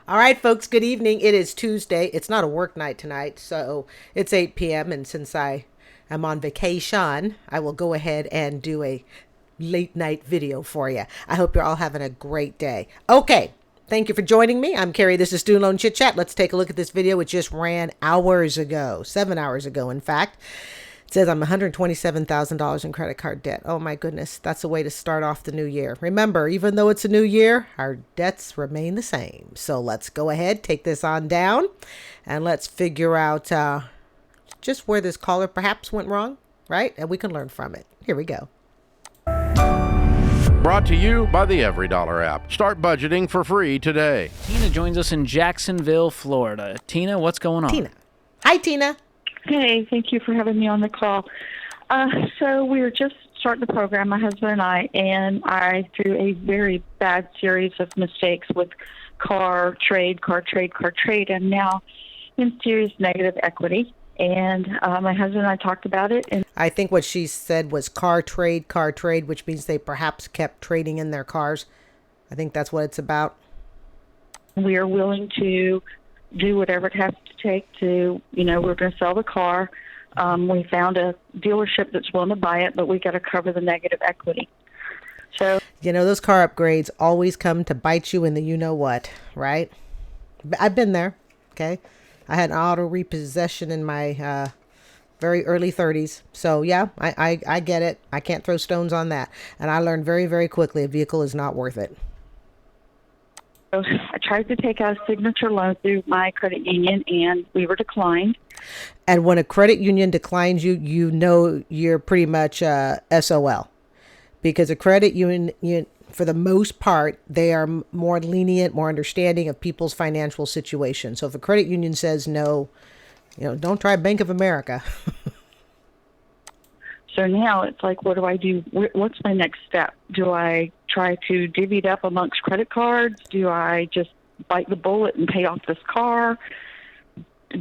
All right, folks, good evening. It is Tuesday. It's not a work night tonight, so it's 8 p.m. And since I am on vacation, I will go ahead and do a late night video for you. I hope you're all having a great day. Okay, thank you for joining me. I'm Carrie. This is Student Loan Chit-Chat. Let's take a look at this video. It just ran hours ago, 7 hours ago, in fact. It says I'm $127,000 in credit card debt. Oh my goodness, that's a way to start off the new year. Remember, even though it's a new year, our debts remain the same. So let's go ahead, take this on down, and let's figure out just where this caller perhaps went wrong, right? And we can learn from it. Here we go. Brought to you by the EveryDollar app. Start budgeting for free today. Tina joins us in Jacksonville, Florida. Tina, what's going on? Tina. Hi, Tina. Hey, thank you for having me on the call. So we were just starting the program, my husband and I, through a very bad series of mistakes with car trade, and now in serious negative equity. And my husband and I talked about it. And I think what she said was car trade, which means they perhaps kept trading in their cars. I think that's what it's about. we are willing to do whatever it has to take to, we're going to sell the car. We found a dealership that's willing to buy it, but we got to cover the negative equity. So, those car upgrades always come to bite you in the you-know-what, right? I've been there, okay? I had an auto repossession in my very early 30s. So, yeah, I get it. I can't throw stones on that. And I learned very, very quickly a vehicle is not worth it. I tried to take out a signature loan through my credit union, and we were declined. And when a credit union declines you, you know you're pretty much SOL. Because a credit union, for the most part, they are more lenient, more understanding of people's financial situation. So if a credit union says no, don't try Bank of America. So now it's like, what do I do? What's my next step? Do I try to divvy it up amongst credit cards? Do I just bite the bullet and pay off this car?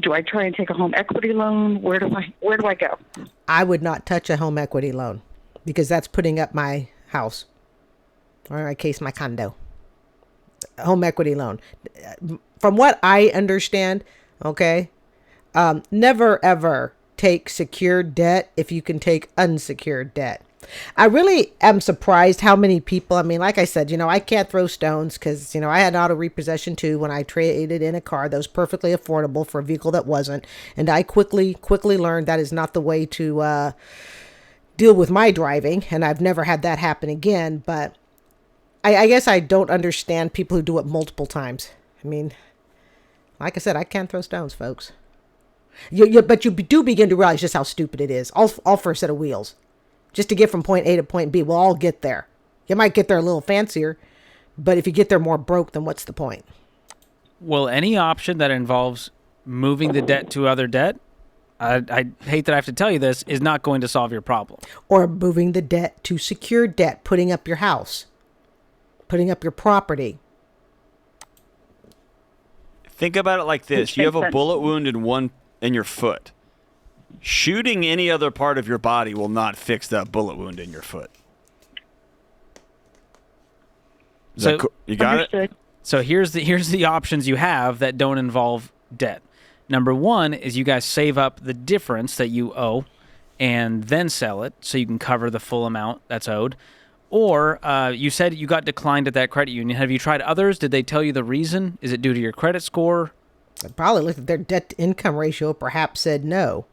Do I try and take a home equity loan? Where do I go? I would not touch a home equity loan because that's putting up my house, or in my case, my condo. Home equity loan. From what I understand, okay, never ever take secured debt if you can take unsecured debt. I really am surprised how many people, like I said, I can't throw stones because, I had auto repossession too when I traded in a car that was perfectly affordable for a vehicle that wasn't. And I quickly learned that is not the way to deal with my driving. And I've never had that happen again. But I guess I don't understand people who do it multiple times. Like I said, I can't throw stones, folks. But you do begin to realize just how stupid it is. All for a set of wheels. Just to get from point A to point B. We'll all get there. You might get there a little fancier, but if you get there more broke, then what's the point? Well, any option that involves moving the debt to other debt, I hate that I have to tell you this, is not going to solve your problem. Or moving the debt to secured debt, putting up your house, putting up your property. Think about it like this. You have a bullet wound in your foot. Shooting any other part of your body will not fix that bullet wound in your foot. You got Understood. it? So here's the options you have that don't involve debt. Number one is you guys save up the difference that you owe and then sell it so you can cover the full amount that's owed. Or you said you got declined at that credit union. Have you tried others? Did they tell you the reason? Is it due to your credit score? I probably looked at their debt-to-income ratio, perhaps said no.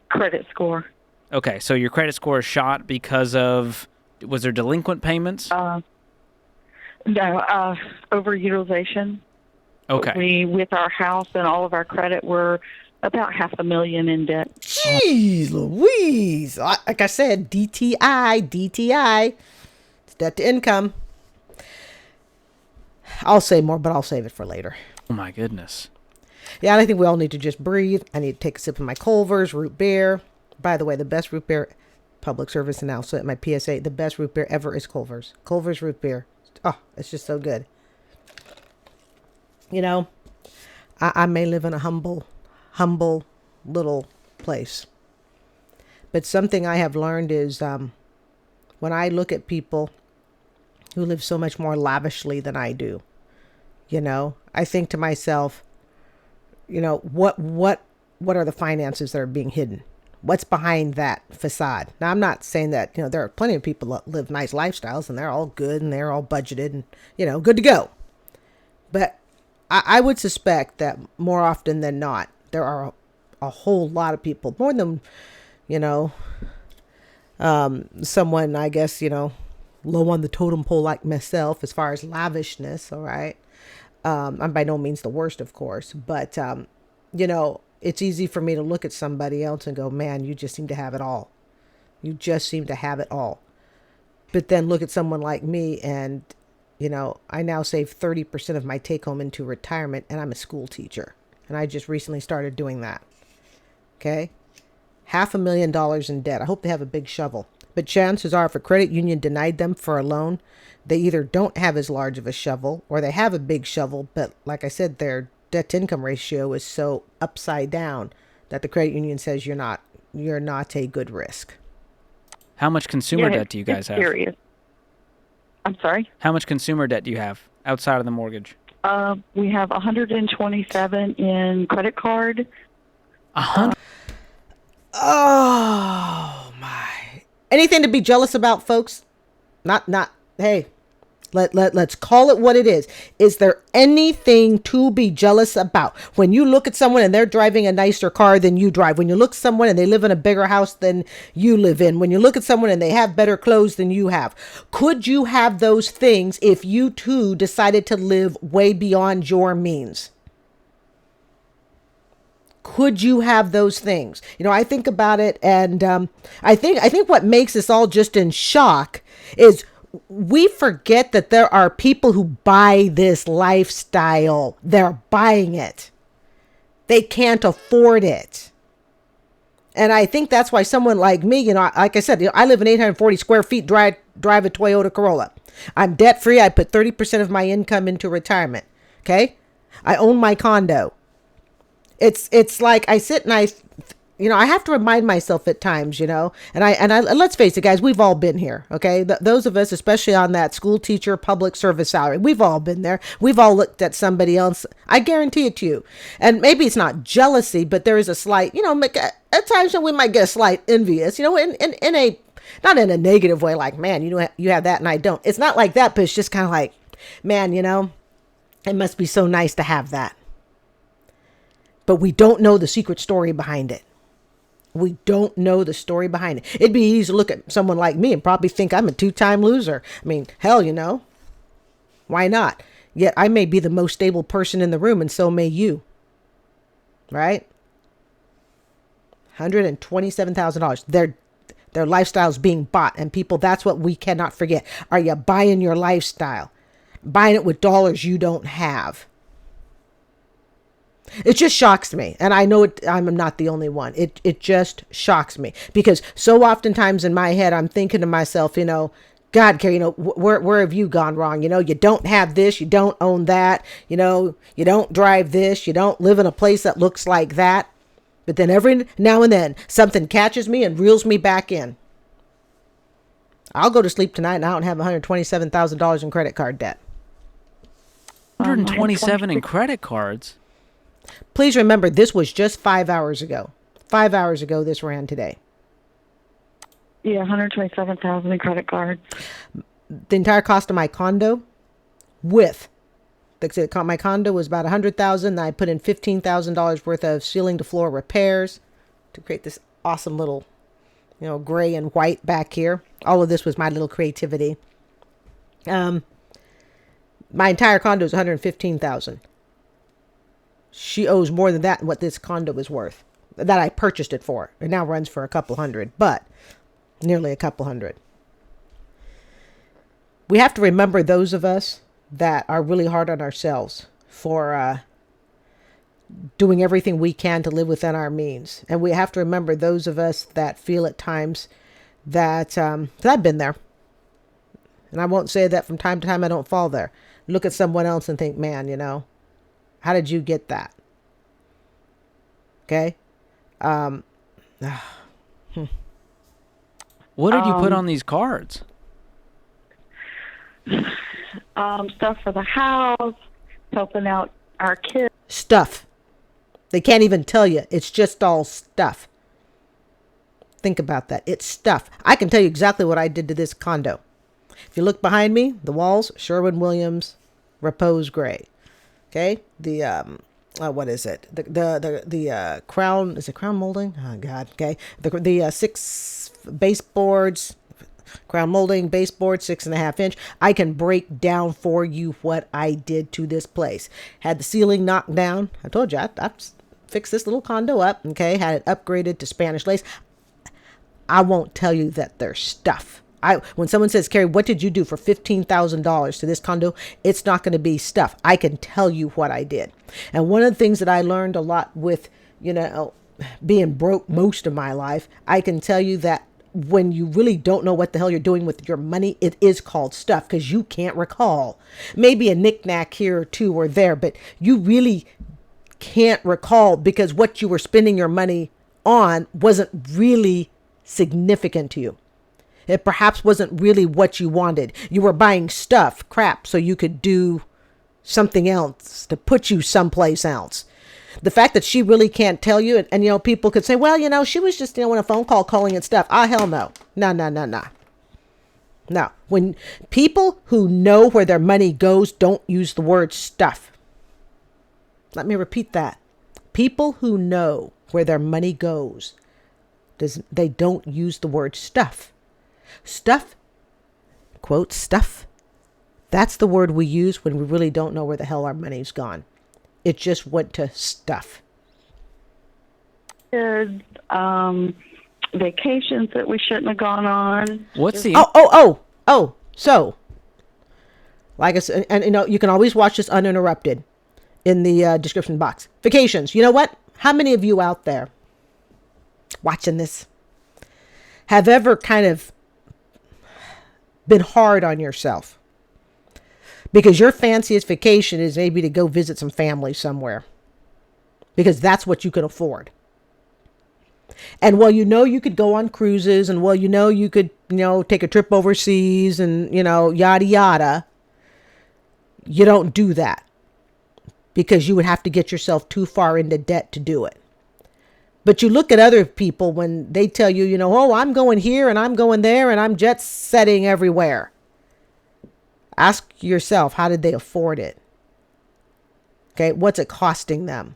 Credit score. Okay, so your credit score is shot because of, was there delinquent payments? No, overutilization. Okay. With our house and all of our credit, we're about $500,000 in debt. Jeez Louise. Like I said, DTI. It's debt to income. I'll say more, but I'll save it for later. Oh, my goodness. Yeah, I think we all need to just breathe. I need to take a sip of my Culver's root beer. By the way, the best root beer, public service announcement, my PSA, the best root beer ever is Culver's. Culver's root beer. Oh, it's just so good. I may live in a humble little place. But something I have learned is when I look at people who live so much more lavishly than I do, You know, I think to myself, you know, what are the finances that are being hidden? What's behind that facade? Now, I'm not saying that, you know, there are plenty of people that live nice lifestyles and they're all good and they're all budgeted and, you know, good to go. But I would suspect that more often than not, there are a whole lot of people, more than, you know, someone, I guess, you know, low on the totem pole like myself as far as lavishness. All right. I'm by no means the worst, of course, but, you know, it's easy for me to look at somebody else and go, man, you just seem to have it all. You just seem to have it all. But then look at someone like me and, you know, I now save 30% of my take home into retirement, and I'm a school teacher. And I just recently started doing that. Okay. $500,000 in debt. I hope they have a big shovel. But chances are if a credit union denied them for a loan, they either don't have as large of a shovel or they have a big shovel. But like I said, their debt to income ratio is so upside down that the credit union says you're not a good risk. How much consumer debt do you guys have? Serious. I'm sorry? How much consumer debt do you have outside of the mortgage? We have 127 in credit card. 100? Oh my. Anything to be jealous about, folks? Not, hey, let's call it what it is. Is there anything to be jealous about? When you look at someone and they're driving a nicer car than you drive, when you look at someone and they live in a bigger house than you live in, when you look at someone and they have better clothes than you have, could you have those things if you too decided to live way beyond your means? Could you have those things? You know, I think about it, and I think what makes us all just in shock is we forget that there are people who buy this lifestyle. They're buying it. They can't afford it. And I think that's why someone like me, you know, like I said, you know, I live in 840 square feet, drive a Toyota Corolla. I'm debt free. I put 30% of my income into retirement. Okay. I own my condo. It's like I sit and I have to remind myself at times, you know, and I let's face it, guys, we've all been here. Okay. Those of us, especially on that school teacher public service salary, we've all been there. We've all looked at somebody else. I guarantee it to you. And maybe it's not jealousy, but there is a slight, you know, at times we might get a slight envious, you know, in a, not in a negative way, like, man, you know, you have that and I don't. It's not like that, but it's just kind of like, man, you know, it must be so nice to have that. But we don't know the secret story behind it. We don't know the story behind it. It'd be easy to look at someone like me and probably think I'm a 2-time loser. I mean, hell, you know, why not? Yet I may be the most stable person in the room, and so may you. Right? $127,000. Their lifestyle's being bought, and people, that's what we cannot forget. Are you buying your lifestyle? Buying it with dollars you don't have? It just shocks me. And I know I'm not the only one. It just shocks me because so oftentimes in my head, I'm thinking to myself, you know, God, Carrie, you know, where have you gone wrong? You know, you don't have this, you don't own that, you know, you don't drive this, you don't live in a place that looks like that. But then every now and then something catches me and reels me back in. I'll go to sleep tonight and I don't have $127,000 in credit card debt. 127 in credit cards? Please remember, this was just 5 hours ago. 5 hours ago, this ran today. Yeah, 127,000 in credit cards. The entire cost of my condo, my condo was about $100,000. I put in $15,000 worth of ceiling to floor repairs to create this awesome little, you know, gray and white back here. All of this was my little creativity. My entire condo is $115,000. She owes more than that in what this condo is worth that I purchased it for. It now runs for a couple hundred, but nearly a couple hundred. We have to remember those of us that are really hard on ourselves for doing everything we can to live within our means. And we have to remember those of us that feel at times that I've been there. And I won't say that from time to time I don't fall there. Look at someone else and think, man, you know, how did you get that? Okay. What did you put on these cards? Stuff for the house, helping out our kids. Stuff. They can't even tell you. It's just all stuff. Think about that. It's stuff. I can tell you exactly what I did to this condo. If you look behind me, the walls, Sherwin-Williams, Repose Gray. Okay? The what is it? The crown, is it crown molding? Oh God. Okay. The 6 baseboards, crown molding, baseboard, 6.5 inch. I can break down for you what I did to this place. Had the ceiling knocked down. I told you I fixed this little condo up. Okay. Had it upgraded to Spanish lace. I won't tell you that there's stuff. When someone says, Carrie, what did you do for $15,000 to this condo? It's not going to be stuff. I can tell you what I did. And one of the things that I learned a lot with, being broke most of my life, I can tell you that when you really don't know what the hell you're doing with your money, it is called stuff because you can't recall. Maybe a knick-knack here or two or there, but you really can't recall because what you were spending your money on wasn't really significant to you. It perhaps wasn't really what you wanted. You were buying stuff, crap, so you could do something else to put you someplace else. The fact that she really can't tell you, and people could say, well, she was just, on a phone call calling it stuff. Hell no. No. No. When people who know where their money goes don't use the word stuff. Let me repeat that. People who know where their money goes, they don't use the word stuff. Stuff, quote, stuff. That's the word we use when we really don't know where the hell our money's gone. It just went to stuff. Kids, vacations that we shouldn't have gone on. What's the So, like I said, and you can always watch this uninterrupted in the description box. Vacations. You know what? How many of you out there watching this have ever kind of been hard on yourself because your fanciest vacation is maybe to go visit some family somewhere because that's what you can afford? And you could go on cruises and you could, take a trip overseas and, yada, yada. You don't do that because you would have to get yourself too far into debt to do it. But you look at other people when they tell you, I'm going here and I'm going there and I'm jet setting everywhere. Ask yourself, how did they afford it? Okay, what's it costing them?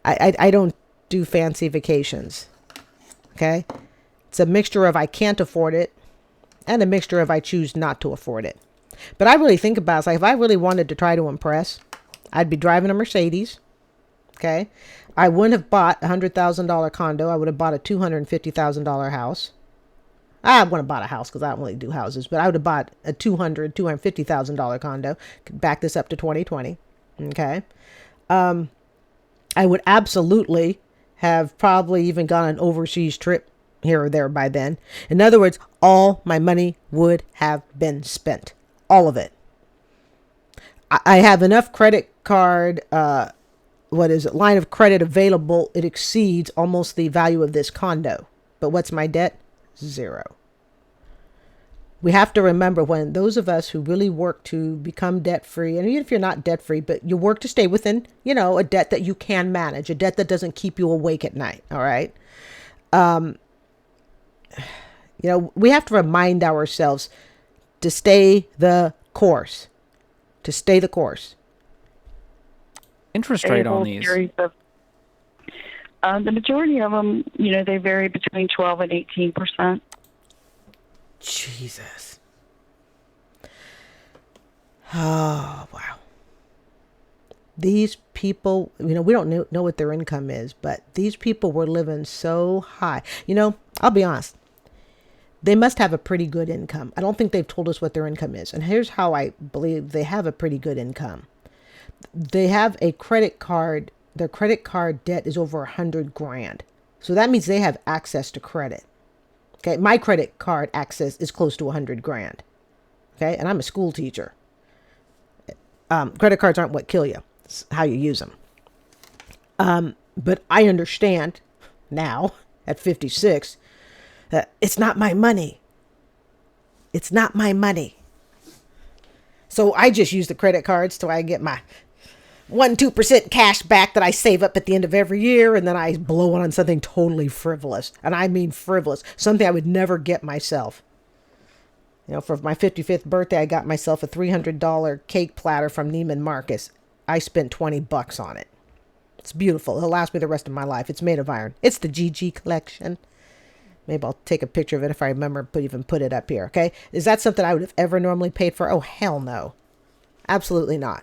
I don't do fancy vacations. Okay, it's a mixture of I can't afford it and a mixture of I choose not to afford it. But I really think about it. It's like if I really wanted to try to impress, I'd be driving a Mercedes. Okay, I wouldn't have bought a $100,000 condo. I would have bought a $250,000 house. I wouldn't have bought a house because I don't really do houses, but I would have bought a $250,000 condo. Could back this up to 2020. Okay, I would absolutely have probably even gone on an overseas trip here or there by then. In other words, all my money would have been spent, all of it. I have enough credit card. Line of credit available. It exceeds almost the value of this condo. But what's my debt? 0. We have to remember when those of us who really work to become debt free, and even if you're not debt free, but you work to stay within, a debt that you can manage, a debt that doesn't keep you awake at night. All right. We have to remind ourselves to stay the course, interest rate on these? The majority of them, they vary between 12 and 18%. Jesus. Oh, wow. These people, we don't know what their income is, but these people were living so high. I'll be honest. They must have a pretty good income. I don't think they've told us what their income is. And here's how I believe they have a pretty good income. They have a credit card. Their credit card debt is over $100,000. So that means they have access to credit. Okay. My credit card access is close to $100,000. Okay. And I'm a school teacher. Credit cards aren't what kill you. It's how you use them. But I understand now at 56 that it's not my money. It's not my money. So I just use the credit cards till I get my 1-2% cash back that I save up at the end of every year, and then I blow it on something totally frivolous. And I mean frivolous. Something I would never get myself. You know, for my 55th birthday, I got myself a $300 cake platter from Neiman Marcus. I spent $20 on it. It's beautiful. It'll last me the rest of my life. It's made of iron. It's the GG collection. Maybe I'll take a picture of it if I remember, but even put it up here. Okay. Is that something I would have ever normally paid for? Oh, hell no. Absolutely not.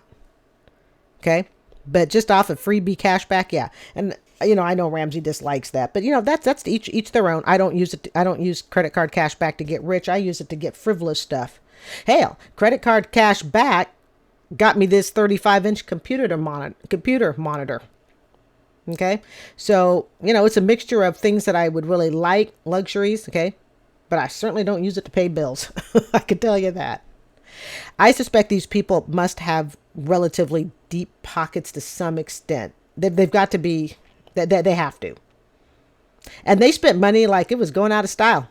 Okay. But just off of freebie cashback. Yeah. And you know, I know Ramsey dislikes that, but you know, that's each their own. I don't use it. I don't use credit card cashback to get rich. I use it to get frivolous stuff. Hell, credit card cashback got me this 35-inch computer monitor. Okay. So, you know, it's a mixture of things that I would really like, luxuries. Okay. But I certainly don't use it to pay bills. I can tell you that. I suspect these people must have relatively deep pockets to some extent. They've got to be, they have to. And they spent money like it was going out of style.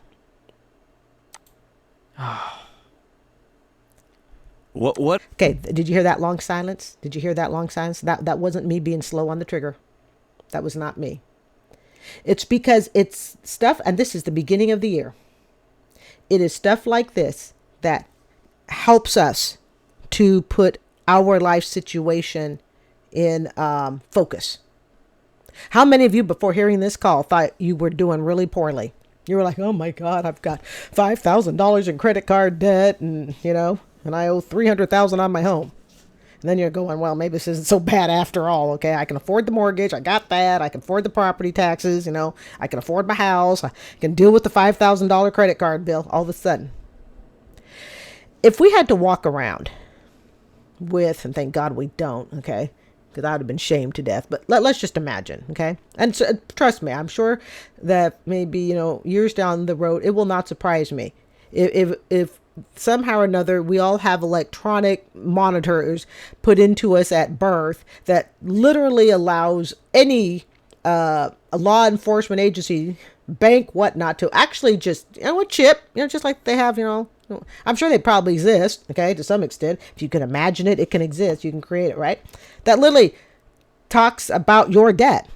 What? Okay. Did you hear that long silence? Did you hear that long silence? That wasn't me being slow on the trigger. That was not me. It's because it's stuff, and this is the beginning of the year. It is stuff like this that helps us to put our life situation in focus. How many of you, before hearing this call, thought you were doing really poorly? You were like, oh my God, I've got $5,000 in credit card debt, and you know, and I owe $300,000 on my home. And then you're going, well, maybe this isn't so bad after all. Okay, I can afford the mortgage. I got that. I can afford the property taxes. You know, I can afford my house. I can deal with the $5,000 credit card bill. All of a sudden, if we had to walk around with, and thank God we don't, okay, because I would have been shamed to death. But let's just imagine, okay? And so, trust me, I'm sure that maybe, you know, years down the road, it will not surprise me if somehow or another we all have electronic monitors put into us at birth that literally allows any a law enforcement agency, bank, whatnot, to actually just, you know, a chip, you know, just like they have, you know, I'm sure they probably exist, okay, to some extent. If you can imagine it, it can exist. You can create it, right? That literally talks about your debt.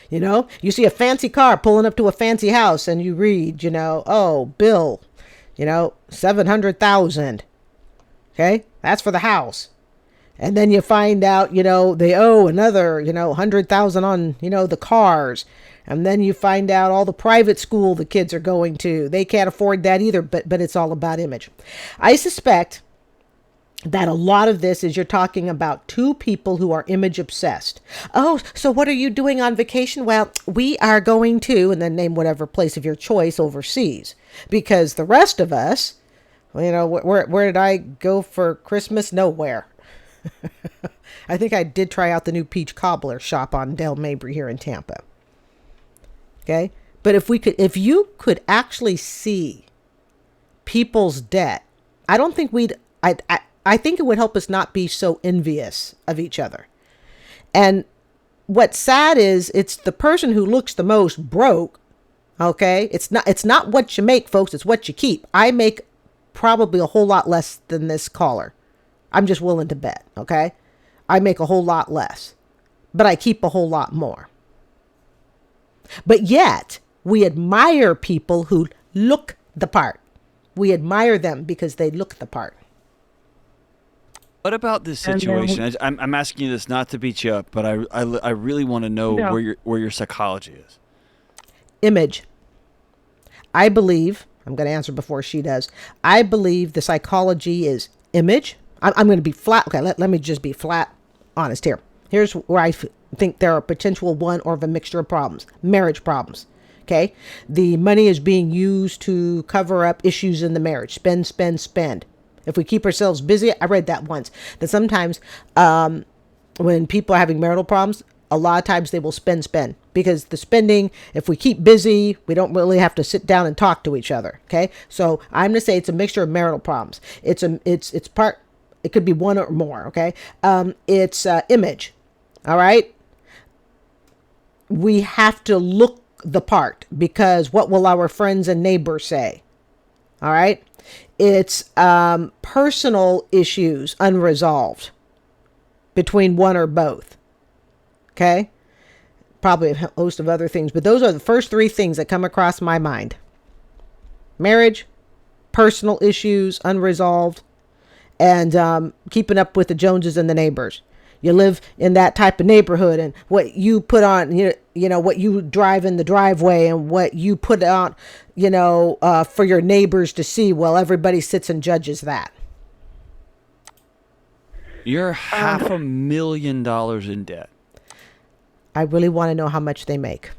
You know, you see a fancy car pulling up to a fancy house and you read, you know, oh, bill, you know, 700,000. Okay. That's for the house. And then you find out, you know, they owe another, you know, 100,000 on, you know, the cars. And then you find out all the private school the kids are going to. They can't afford that either, but it's all about image. I suspect that a lot of this is you're talking about two people who are image obsessed. Oh, so what are you doing on vacation? Well, we are going to, and then name whatever place of your choice overseas. Because the rest of us, you know, where did I go for Christmas? Nowhere. I think I did try out the new peach cobbler shop on Del Mabry here in Tampa. Okay. But if you could actually see people's debt, I don't think I think it would help us not be so envious of each other. And what's sad is it's the person who looks the most broke. Okay. It's not what you make, folks. It's what you keep. I make probably a whole lot less than this caller. I'm just willing to bet. Okay. I make a whole lot less, but I keep a whole lot more. But yet we admire people who look the part. We admire them because they look the part. What about this situation? I'm asking you this not to beat you up, but I really want to know where your psychology is. Image. I believe, I'm going to answer before she does. I believe the psychology is image. I'm going to be flat. Okay, let me just be flat honest here. Here's where I think there are potential one or of a mixture of problems. Marriage problems. Okay. The money is being used to cover up issues in the marriage. Spend, spend, spend. If we keep ourselves busy, I read that once, that sometimes when people are having marital problems, a lot of times they will spend because the spending, if we keep busy, we don't really have to sit down and talk to each other. Okay. So I'm going to say it's a mixture of marital problems. It's part, it could be one or more. Okay. It's image. All right. We have to look the part because what will our friends and neighbors say? All right. It's personal issues unresolved between one or both. Okay? Probably a host of other things, but those are the first three things that come across my mind. Marriage, personal issues unresolved, and keeping up with the Joneses and the neighbors. You live in that type of neighborhood, and what you put on, you know, what you drive in the driveway and what you put on, for your neighbors to see. Well, everybody sits and judges that. You're $500,000 in debt. I really want to know how much they make.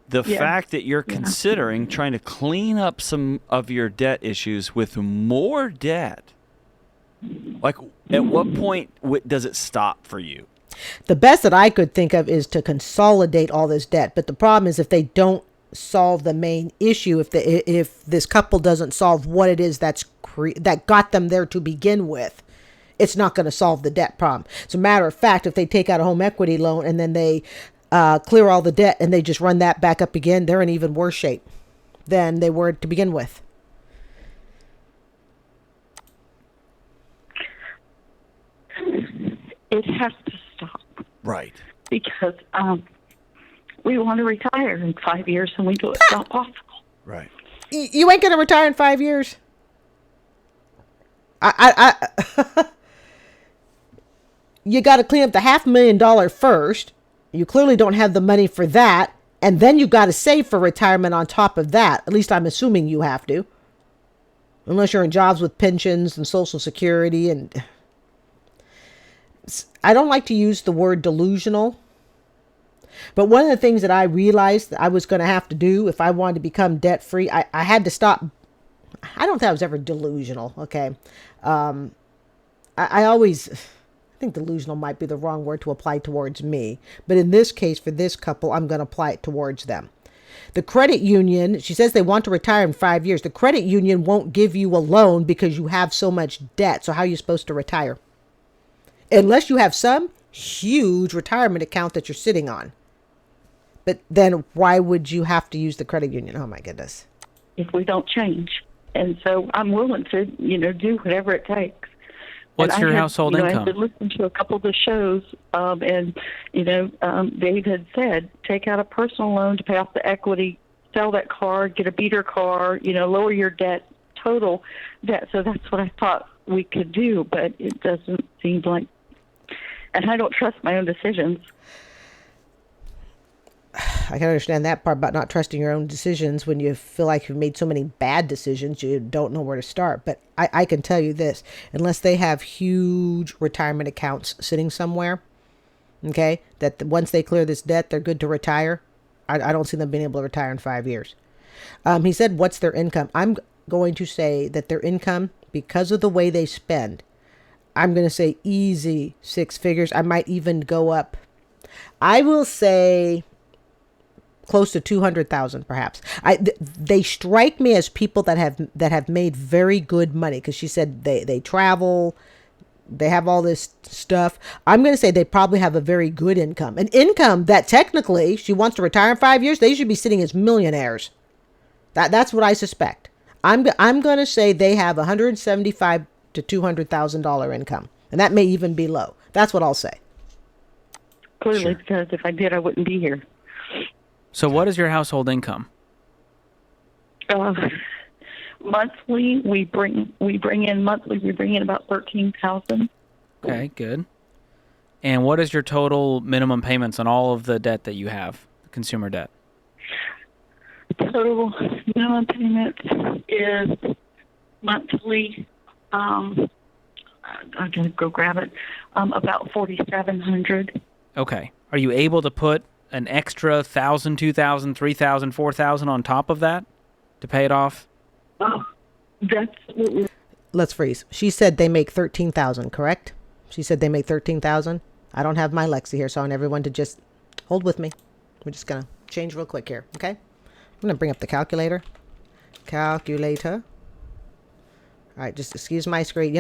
The fact that you're considering trying to clean up some of your debt issues with more debt, like at what point does it stop for you? The best that I could think of is to consolidate all this debt. But the problem is if they don't solve the main issue, if this couple doesn't solve what it is that got them there to begin with, it's not going to solve the debt problem. As a matter of fact, if they take out a home equity loan and then they clear all the debt and they just run that back up again, they're in even worse shape than they were to begin with. It has to stop. Right. Because we want to retire in 5 years, and we know it's not possible. Right. You ain't going to retire in 5 years. You got to clean up the $500,000 first. You clearly don't have the money for that. And then you got to save for retirement on top of that. At least I'm assuming you have to. Unless you're in jobs with pensions and Social Security. And I don't like to use the word delusional. But one of the things that I realized that I was going to have to do if I wanted to become debt free, I had to stop. I don't think I was ever delusional. Okay. I think delusional might be the wrong word to apply towards me. But in this case, for this couple, I'm going to apply it towards them. The credit union, she says they want to retire in 5 years. The credit union won't give you a loan because you have so much debt. So how are you supposed to retire? Unless you have some huge retirement account that you're sitting on. But then why would you have to use the credit union? Oh, my goodness. If we don't change. And so I'm willing to, do whatever it takes. What's your household income? I had listened to a couple of the shows, and Dave had said, take out a personal loan to pay off the equity, sell that car, get a beater car, lower your debt, total debt. So that's what I thought we could do, but it doesn't seem like, and I don't trust my own decisions. I can understand that part about not trusting your own decisions when you feel like you've made so many bad decisions, you don't know where to start. But I can tell you this, unless they have huge retirement accounts sitting somewhere, okay, that once they clear this debt, they're good to retire. I don't see them being able to retire in 5 years. He said, what's their income? I'm going to say that their income, because of the way they spend, I'm going to say easy 6 figures. I might even go up. I will say close to 200,000, perhaps. They strike me as people that have made very good money, because she said they travel, they have all this stuff. I'm going to say they probably have a very good income, an income that technically she wants to retire in 5 years. They should be sitting as millionaires. That's what I suspect. I'm going to say they have $175,000 to $200,000 income, and that may even be low. That's what I'll say. Clearly, Sure. Because if I did, I wouldn't be here. So what is your household income? Monthly, we bring in about $13,000. Okay, good. And what is your total minimum payments on all of the debt that you have, consumer debt? Total minimum payment is monthly. I gotta go grab it. About $4,700. Okay. Are you able to put an extra $1,000, $2,000, $3,000, $4,000 on top of that to pay it off? Oh, that's what we. Let's freeze. She said they make 13,000, correct? She said they make 13,000. I don't have my Lexi here, so I want everyone to just hold with me. We're just gonna change real quick here, okay? I'm gonna bring up the calculator. Calculator. All right, just excuse my screen.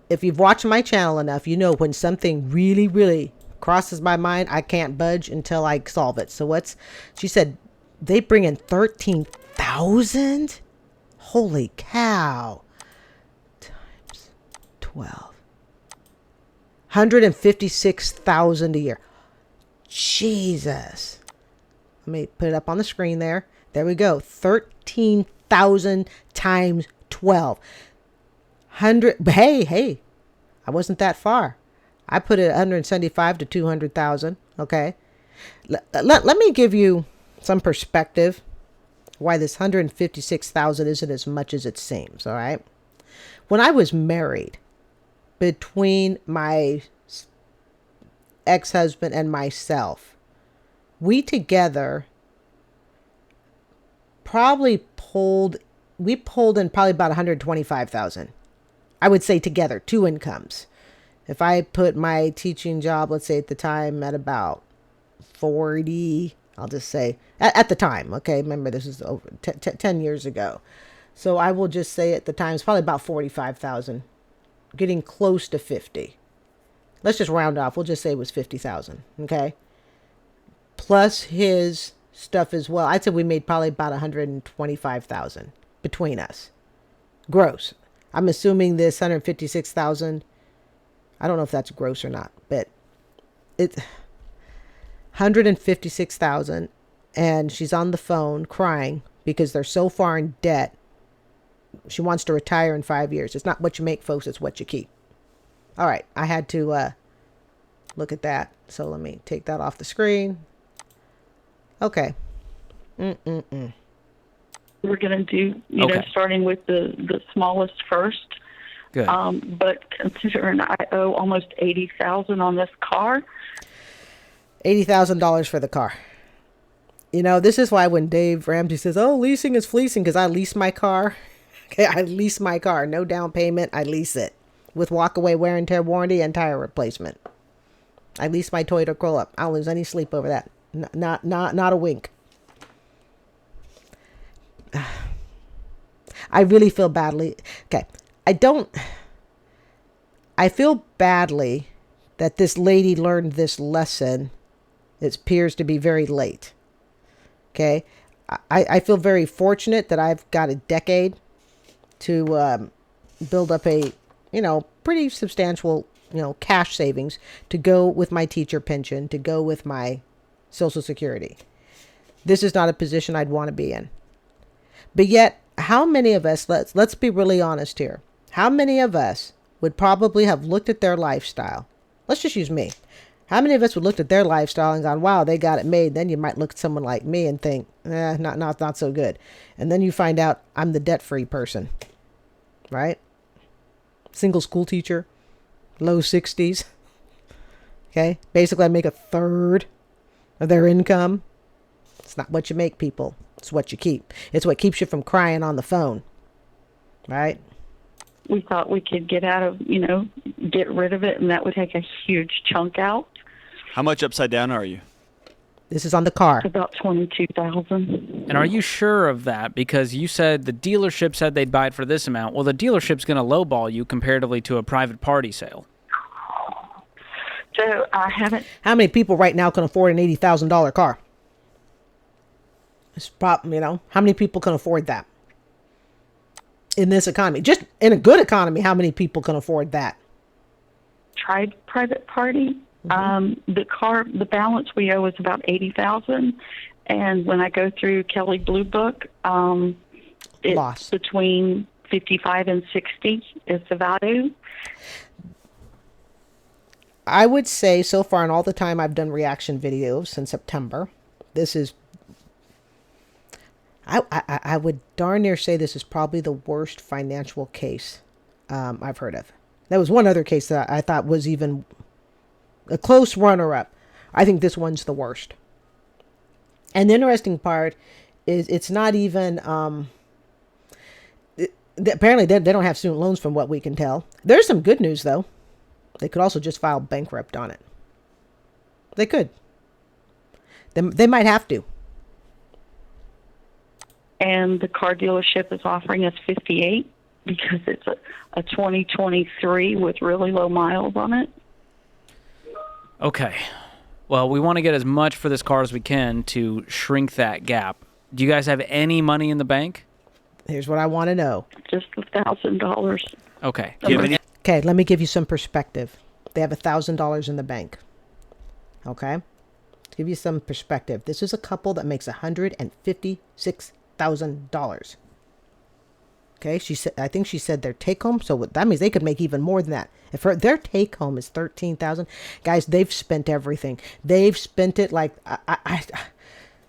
If you've watched my channel enough, you know when something really, really crosses my mind, I can't budge until I solve it. So she said they bring in 13,000? Holy cow. Times 12. 156,000 a year. Jesus. Let me put it up on the screen there. There we go. 13,000 times 12. Hey, I wasn't that far. I put it 175 to 200,000. Okay. Let me give you some perspective why this 156,000 isn't as much as it seems. All right. When I was married, between my ex-husband and myself, we together pulled in probably about 125,000. I would say together, 2 incomes. If I put my teaching job, let's say at the time at about 40, I'll just say at the time. Okay. Remember, this is over 10 years ago. So I will just say at the time, it's probably about 45,000, getting close to 50. Let's just round off. We'll just say it was 50,000. Okay. Plus his stuff as well. I'd say we made probably about 125,000 between us. Gross. I'm assuming this 156,000. I don't know if that's gross or not, but it's 156,000, and she's on the phone crying because they're so far in debt. She wants to retire in 5 years. It's not what you make, folks. It's what you keep. All right. I had to look at that. So let me take that off the screen. Okay. We're going to do, starting with the smallest first. Good. But considering I owe almost $80,000 on this car. $80,000 for the car. This is why when Dave Ramsey says, "Oh, leasing is fleecing," because I lease my car. Okay, I lease my car. No down payment. I lease it with walkaway wear and tear warranty and tire replacement. I lease my Toyota Corolla. I don't lose any sleep over that. Not a wink. I really feel badly. Okay. I feel badly that this lady learned this lesson. It appears to be very late. Okay. I feel very fortunate that I've got a decade to build up a, pretty substantial, cash savings to go with my teacher pension, to go with my Social Security. This is not a position I'd want to be in. But yet, how many of us, let's be really honest here. How many of us would probably have looked at their lifestyle? Let's just use me. How many of us would look at their lifestyle and gone, "Wow, they got it made"? Then you might look at someone like me and think, not so good. And then you find out I'm the debt-free person, right? Single school teacher, low 60s. Okay. Basically, I make a third of their income. It's not what you make, people. It's what you keep. It's what keeps you from crying on the phone. Right? We thought we could get get rid of it, and that would take a huge chunk out. How much upside down are you? This is on the car. About 22,000. And are you sure of that? Because you said the dealership said they'd buy it for this amount. Well, the dealership's going to lowball you comparatively to a private party sale. So I haven't. How many people right now can afford an $80,000 car? It's how many people can afford that in this economy? Just in a good economy, how many people can afford that? Tried private party. The balance we owe is about 80,000, and when I go through Kelly Blue Book, it's Loss. Between 55 and 60 is the value. I would say so far in all the time I've done reaction videos since September, this is, I would darn near say this is probably the worst financial case I've heard of. There was one other case that I thought was even a close runner-up. I think this one's the worst. And the interesting part is it's not even, apparently they don't have student loans from what we can tell. There's some good news, though. They could also just file bankrupt on it. They could. They might have to. And the car dealership is offering us 58 because it's a 2023 with really low miles on it. Okay. Well, we want to get as much for this car as we can to shrink that gap. Do you guys have any money in the bank? Here's what I want to know. Just $1,000. Okay. Do you have any- Okay, let me give you some perspective. They have $1,000 in the bank. Okay? To give you some perspective, this is a couple that makes $156,000. Okay, I think she said their take home, so that means they could make even more than that. If their take home is $13,000, guys, they've spent everything. They've spent it like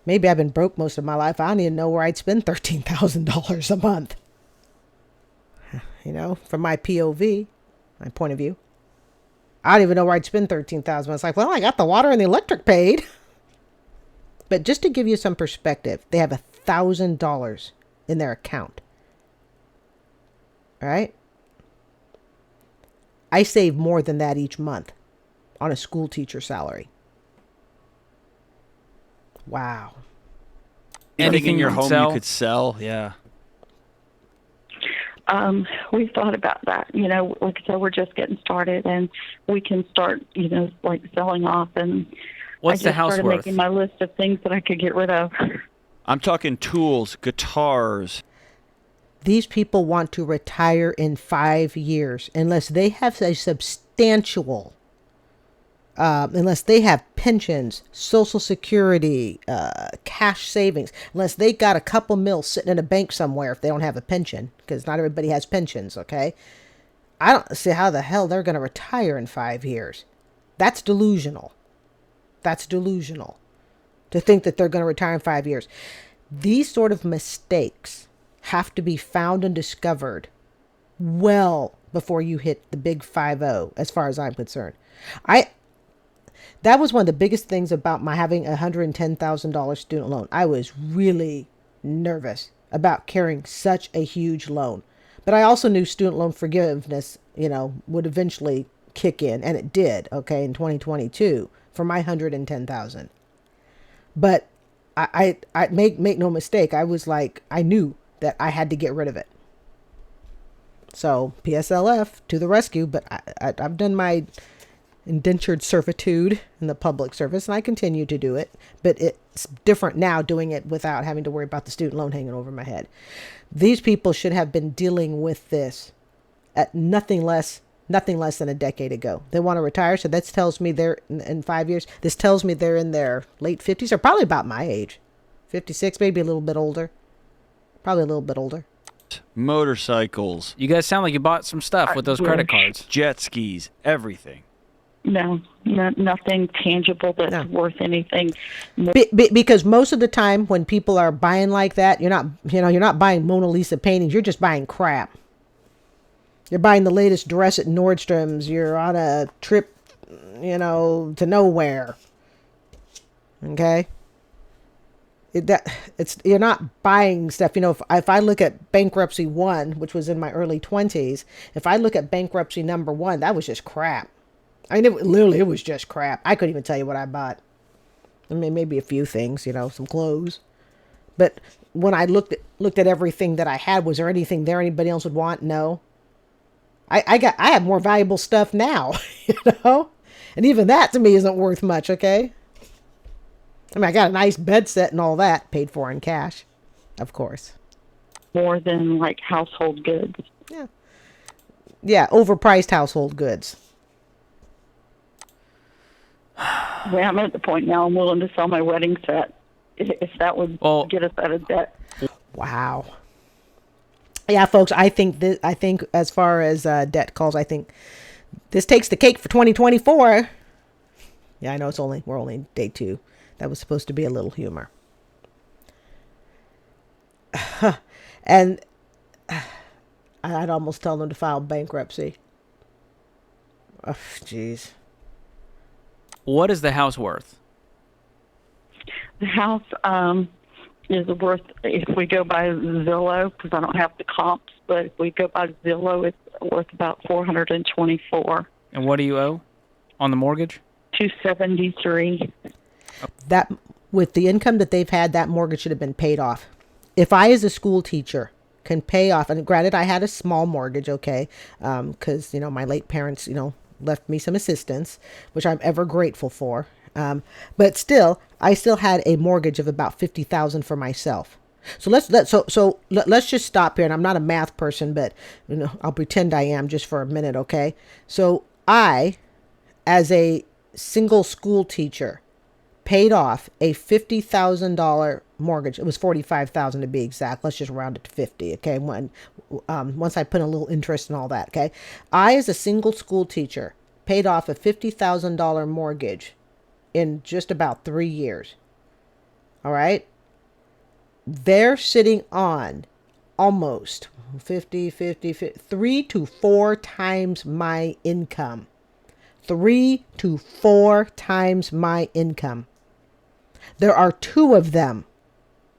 maybe I've been broke most of my life. I don't even know where I'd spend $13,000 a month. You know, from my POV, my point of view, I don't even know where I'd spend $13,000. It's like, well, I got the water and the electric paid. But just to give you some perspective, they have $1,000 in their account. All right? I save more than that each month on a school teacher salary. Wow. Anything in your you home sell? you could sell? Yeah. We've thought about that. You know, like I said, we're just getting started, and we can start, you know, like selling off. And What's I the just house started worth? making my list of things that I could get rid of. I'm talking tools, guitars. These people want to retire in 5 years unless they have a substantial, unless they have pensions, Social Security, cash savings, unless they got a couple mil sitting in a bank somewhere if they don't have a pension, because not everybody has pensions, okay? I don't see how the hell they're going to retire in 5 years. That's delusional. That's delusional to think that they're going to retire in 5 years. These sort of mistakes have to be found and discovered well before you hit the big 5-0, as far as I'm concerned. That was one of the biggest things about my having a $110,000 student loan. I was really nervous about carrying such a huge loan. But I also knew student loan forgiveness, you know, would eventually kick in, and it did, okay, in 2022 for my $110,000. But I make no mistake, I was like, I knew that I had to get rid of it. So PSLF to the rescue, but I've done my indentured servitude in the public service, and I continue to do it, but it's different now doing it without having to worry about the student loan hanging over my head. These people should have been dealing with this at nothing less than a decade ago. They want to retire, so that tells me they're in 5 years. This tells me they're in their late 50s, or probably about my age, 56, maybe a little bit older, probably a little bit older. Motorcycles, You guys sound like you bought some stuff with those credit cards. jet skis, everything. No, nothing tangible that's No. worth anything. Because most of the time when people are buying like that, you're not buying Mona Lisa paintings. You're just buying crap. You're buying the latest dress at Nordstrom's. You're on a trip, to nowhere. Okay? You're not buying stuff. If I look at Bankruptcy 1, which was in my early 20s, if I look at Bankruptcy number 1, that was just crap. I mean, it was just crap. I couldn't even tell you what I bought. I mean, maybe a few things, some clothes. But when I looked at everything that I had, was there anything there anybody else would want? No. I have more valuable stuff now, and even that to me isn't worth much. Okay. I mean, I got a nice bed set and all that, paid for in cash, of course. More than like household goods. Yeah, overpriced household goods. Yeah, I'm at the point now I'm willing to sell my wedding set if that would get us out of debt. Wow. Yeah, folks, I think as far as debt calls, I think this takes the cake for 2024. Yeah, I know we're only day 2. That was supposed to be a little humor. And I'd almost tell them to file bankruptcy. Oh, jeez. What is the house worth? The house is worth, if we go by Zillow, because I don't have the comps, but if we go by Zillow, it's worth about $424. And what do you owe on the mortgage? $273. That, with the income that they've had, that mortgage should have been paid off. If I, as a school teacher, can pay off, and granted, I had a small mortgage, okay, because, my late parents, left me some assistance, which I'm ever grateful for. But still, I still had a mortgage of about $50,000 for myself. So let's just stop here. And I'm not a math person, but I'll pretend I am just for a minute, okay? So I, as a single school teacher, paid off a $50,000 mortgage. It was $45,000 to be exact. Let's just round it to 50. Okay. Once I put a little interest and all that. Okay. I, as a single school teacher, paid off a $50,000 mortgage in just about 3 years. All right. They're sitting on almost 50, 3 to 4 times my income. 3 to 4 times my income. There are 2 of them.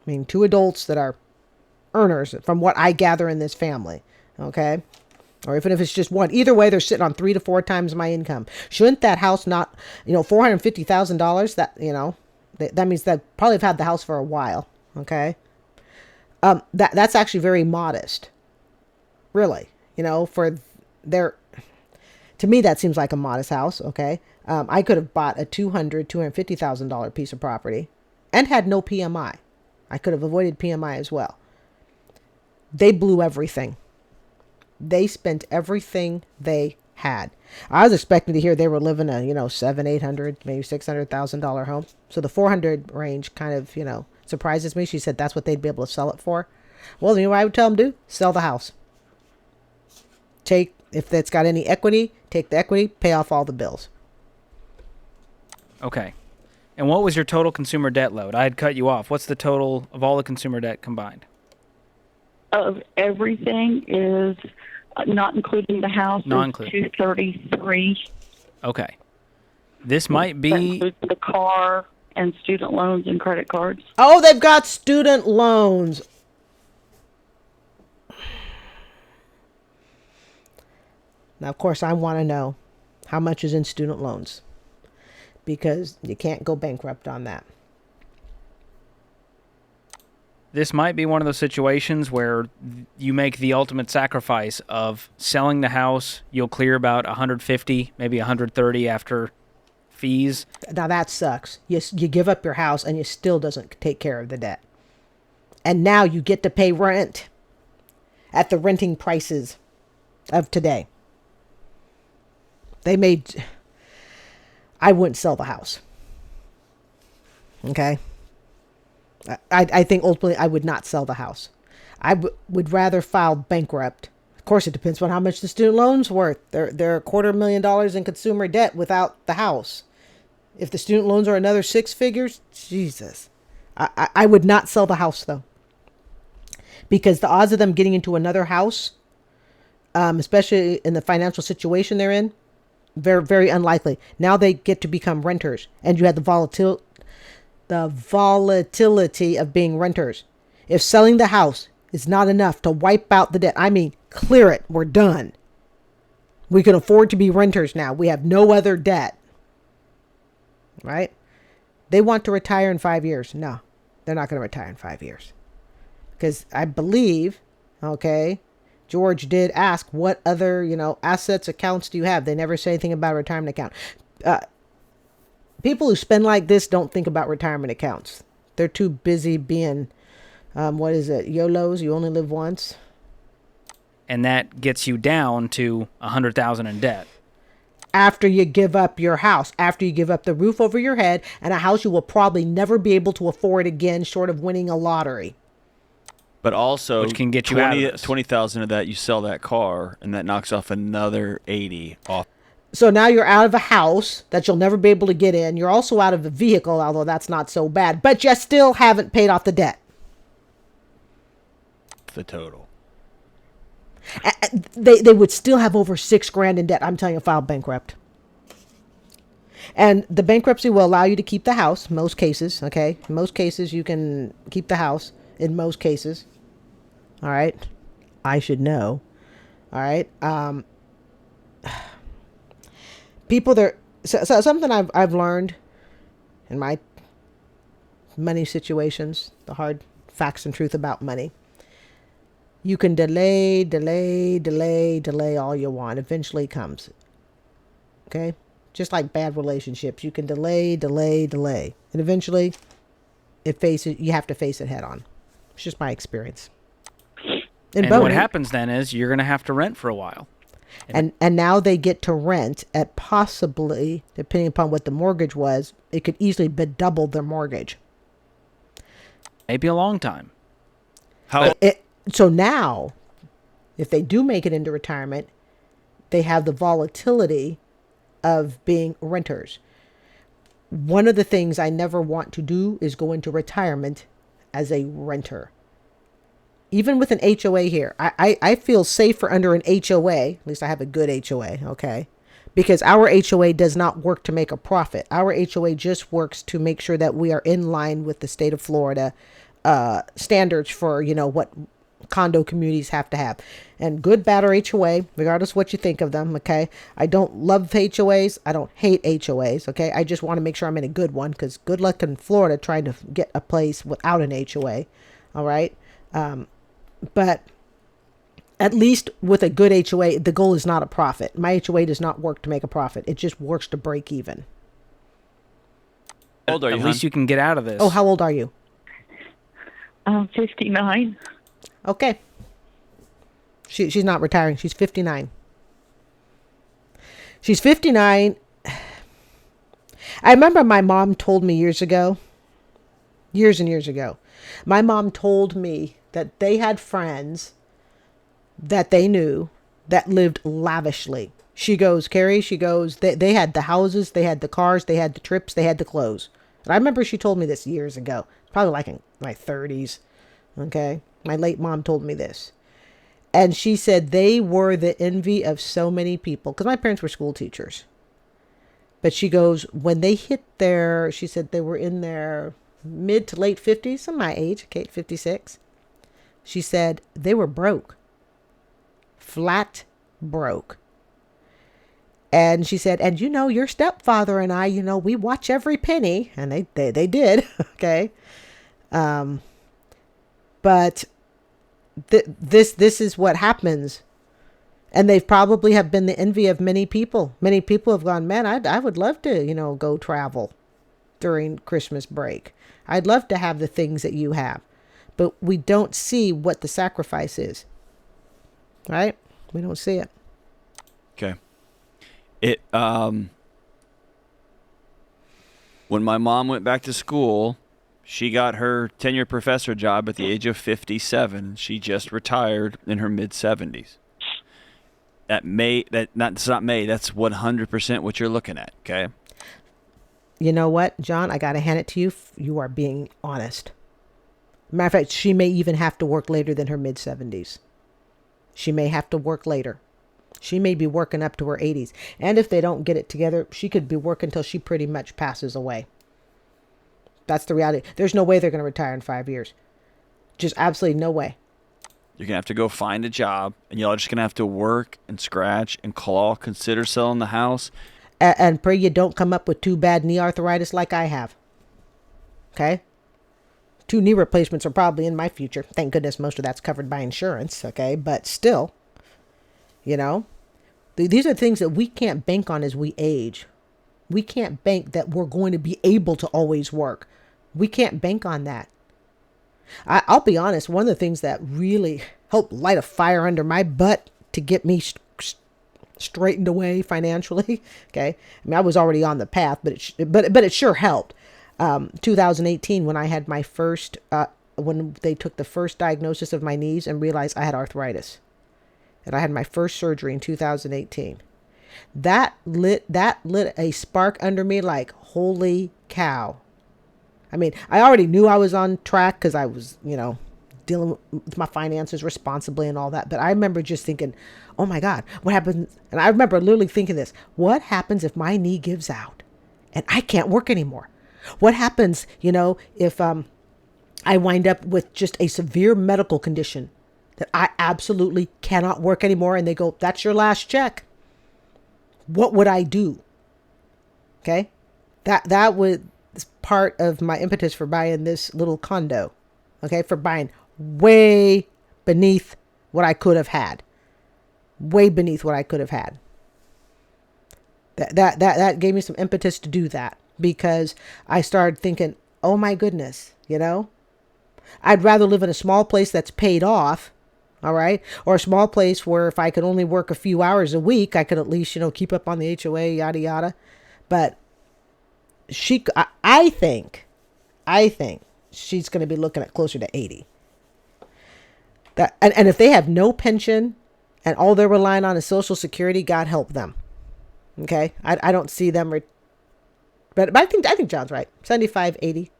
I mean, 2 adults that are earners from what I gather in this family. Okay. Or even if it's just one, either way, they're sitting on 3 to 4 times my income. Shouldn't that house not, $450,000, that means they probably have had the house for a while. Okay. That's actually very modest. Really, for their, to me, that seems like a modest house. Okay. I could have bought a $250,000 piece of property and had no PMI. I could have avoided PMI as well. They blew everything. They spent everything they had. I was expecting to hear they were living a, $700,000, $800,000, maybe $600,000 home. So the 400 range kind of, surprises me. She said that's what they'd be able to sell it for. Well, what I would tell them to do? Sell the house. If it's got any equity, take the equity, pay off all the bills. Okay. And what was your total consumer debt load? I had cut you off. What's the total of all the consumer debt combined? Of everything is not including the house. Not is including. 233. Okay. This might That be includes the car and student loans and credit cards. Oh, they've got student loans. Now, of course, I want to know how much is in student loans, because you can't go bankrupt on that. This might be one of those situations where you make the ultimate sacrifice of selling the house. You'll clear about 150, maybe 130 after fees. Now that sucks. You give up your house and you still doesn't take care of the debt. And now you get to pay rent at the renting prices of today. I wouldn't sell the house. Okay. I think ultimately I would not sell the house. I would rather file bankrupt. Of course, it depends on how much the student loan's worth. They're $250,000 in consumer debt without the house. If the student loans are another 6 figures, Jesus. I would not sell the house, though. Because the odds of them getting into another house, especially in the financial situation they're in, very, very unlikely. Now they get to become renters. And you have the volatility of being renters. If selling the house is not enough to wipe out the debt, I mean, clear it, we're done. We can afford to be renters now. We have no other debt. Right? They want to retire in 5 years. No, they're not going to retire in 5 years. Because I believe, okay, George did ask what other, assets, accounts do you have? They never say anything about a retirement account. People who spend like this don't think about retirement accounts. They're too busy being, YOLOs, you only live once. And that gets you down to $100,000 in debt. After you give up your house, after you give up the roof over your head and a house you will probably never be able to afford again, short of winning a lottery. But also, which can get you out of this. 20,000 of that, you sell that car, and that knocks off another 80 off. So now you're out of a house that you'll never be able to get in. You're also out of a vehicle, although that's not so bad. But you still haven't paid off the debt. The total. They would still have over $6,000 in debt. I'm telling you, file bankrupt. And the bankruptcy will allow you to keep the house. Most cases, okay? In most cases, you can keep the house. In most cases. All right? I should know. All right? People there. So something I've learned in my money situations, the hard facts and truth about money. You can delay all you want. Eventually it comes. Okay? Just like bad relationships. You can delay. And eventually you have to face it head on. It's just my experience. And what happens then is you're going to have to rent for a while. And now they get to rent at possibly, depending upon what the mortgage was, it could easily be double their mortgage. Maybe a long time. So now, if they do make it into retirement, they have the volatility of being renters. One of the things I never want to do is go into retirement as a renter. Even with an HOA here, I feel safer under an HOA. At least I have a good HOA, okay? Because our HOA does not work to make a profit. Our HOA just works to make sure that we are in line with the state of Florida standards for, what condo communities have to have. And good, bad, or HOA, regardless of what you think of them, okay? I don't love HOAs. I don't hate HOAs, okay? I just want to make sure I'm in a good one, because good luck in Florida trying to get a place without an HOA, all right? But at least with a good HOA, the goal is not a profit. My HOA does not work to make a profit. It just works to break even. How old are you, At least you can get out of this. Oh, how old are you? I'm 59. Okay. She's not retiring. She's 59. She's 59. I remember my mom told me years and years ago, my mom told me that they had friends that they knew that lived lavishly. She goes, Carrie, they had the houses, they had the cars, they had the trips, they had the clothes. And I remember she told me this years ago, probably like in my 30s. Okay. My late mom told me this. And she said they were the envy of so many people, because my parents were school teachers. But she goes, when they hit she said they were in their mid to late 50s, some of my age, okay, 56. She said they were broke. Flat broke. And she said, and your stepfather and I, we watch every penny. And they did. Okay. But this is what happens. And they probably have been the envy of many people. Many people have gone, man, I would love to, go travel during Christmas break. I'd love to have the things that you have. But we don't see what the sacrifice is. Right? We don't see it. Okay. When my mom went back to school, she got her tenured professor job at the age of 57. She just retired in her mid 70s. That's not May. That's 100% what you're looking at. Okay. You know what, John? I got to hand it to you. You are being honest. Matter of fact, she may even have to work later than her mid 70s. She may have to work later. She may be working up to her 80s. And if they don't get it together, she could be working until she pretty much passes away. That's the reality. There's no way they're going to retire in 5 years. Just absolutely no way. You're going to have to go find a job, and y'all are just going to have to work and scratch and claw, consider selling the house. And pray you don't come up with too bad knee arthritis like I have. Okay? 2 knee replacements are probably in my future. Thank goodness most of that's covered by insurance. Okay? But still, these are things that we can't bank on as we age. We can't bank that we're going to be able to always work. We can't bank on that. I'll be honest. One of the things that really helped light a fire under my butt to get me straightened away financially. Okay. I mean, I was already on the path, but it sure helped. 2018, when I had my first, when they took the first diagnosis of my knees and realized I had arthritis, and I had my first surgery in 2018. That lit a spark under me like, holy cow. I mean, I already knew I was on track because I was, dealing with my finances responsibly and all that. But I remember just thinking, oh my God, what happens? And I remember literally thinking this, what happens if my knee gives out and I can't work anymore? What happens, if I wind up with just a severe medical condition that I absolutely cannot work anymore? And they go, that's your last check. What would I do? Okay. That was part of my impetus for buying this little condo. Okay. For buying way beneath what I could have had. Way beneath what I could have had. That gave me some impetus to do that, because I started thinking, oh my goodness, I'd rather live in a small place that's paid off, all right, or a small place where if I could only work a few hours a week, I could at least, keep up on the HOA, yada yada. But I think she's going to be looking at closer to 80. And if they have no pension and all they're relying on is Social Security, God help them. Okay, I don't see them. But I think John's right. 75, 80.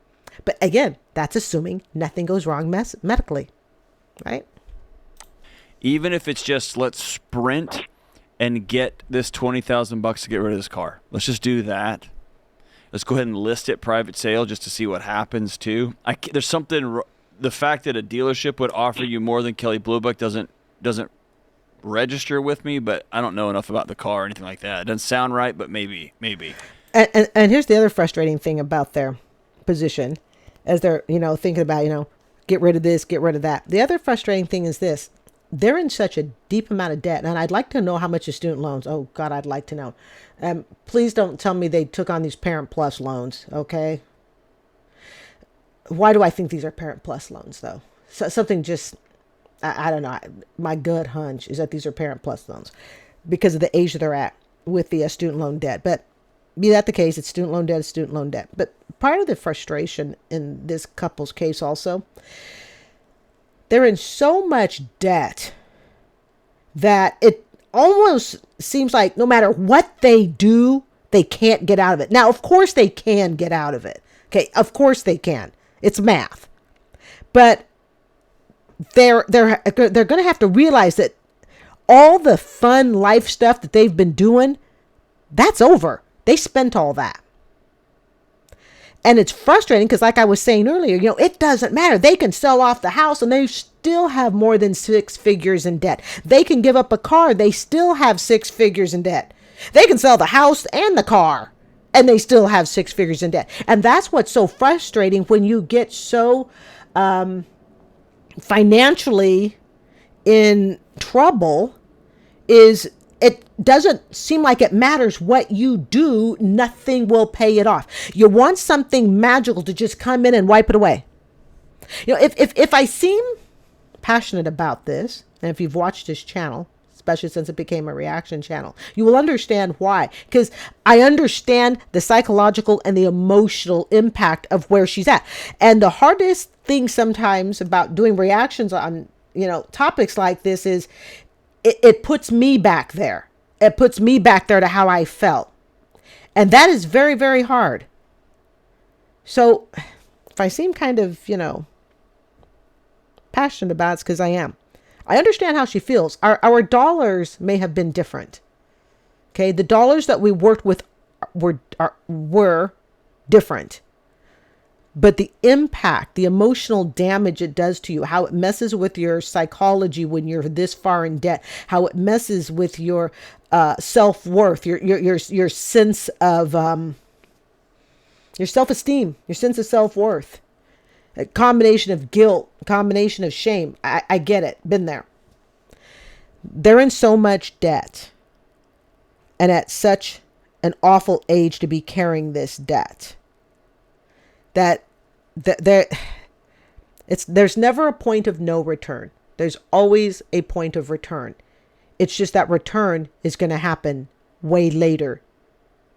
But again, that's assuming nothing goes wrong medically, right? Even if it's just let's sprint and get this $20,000 to get rid of this car. Let's just do that. Let's go ahead and list it private sale just to see what happens too. There's something. The fact that a dealership would offer you more than Kelly Blue Book doesn't register with me. But I don't know enough about the car or anything like that. It doesn't sound right, but maybe. And here's the other frustrating thing about their position, as they're thinking about get rid of this, get rid of that. The other frustrating thing is this: they're in such a deep amount of debt, and I'd like to know how much is student loans. Oh God, I'd like to know. Please don't tell me they took on these Parent Plus loans. Okay. Why do I think these are Parent Plus loans though? So something just, I don't know. My gut hunch is that these are Parent Plus loans because of the age they're at with the student loan debt. But be that the case, it's student loan debt, it's student loan debt. But part of the frustration in this couple's case also, they're in so much debt that it almost seems like no matter what they do, they can't get out of it. Now, of course they can get out of it. Okay, of course they can. It's math. But they're going to have to realize that all the fun life stuff that they've been doing, that's over. They spent all that. And it's frustrating because like I was saying earlier, it doesn't matter. They can sell off the house and they still have more than 6 figures in debt. They can give up a car. They still have 6 figures in debt. They can sell the house and the car and they still have 6 figures in debt. And that's what's so frustrating when you get so financially in trouble is it doesn't seem like it matters what you do. Nothing will pay it off. You want something magical to just come in and wipe it away. If I seem passionate about this, and if you've watched this channel, especially since it became a reaction channel, you will understand why. Because I understand the psychological and the emotional impact of where she's at. And the hardest thing sometimes about doing reactions on, topics like this is it puts me back there. It puts me back there to how I felt. And that is very, very hard. So if I seem kind of, passionate about it, it's because I am. I understand how she feels. Our dollars may have been different. Okay, the dollars that we worked with were different. But the impact, the emotional damage it does to you, how it messes with your psychology when you're this far in debt, how it messes with your self-worth, your sense of your self-esteem, your sense of self-worth. A combination of guilt, combination of shame. I get it. Been there. They're in so much debt. And at such an awful age to be carrying this debt. There's never a point of no return. There's always a point of return. It's just that return is going to happen way later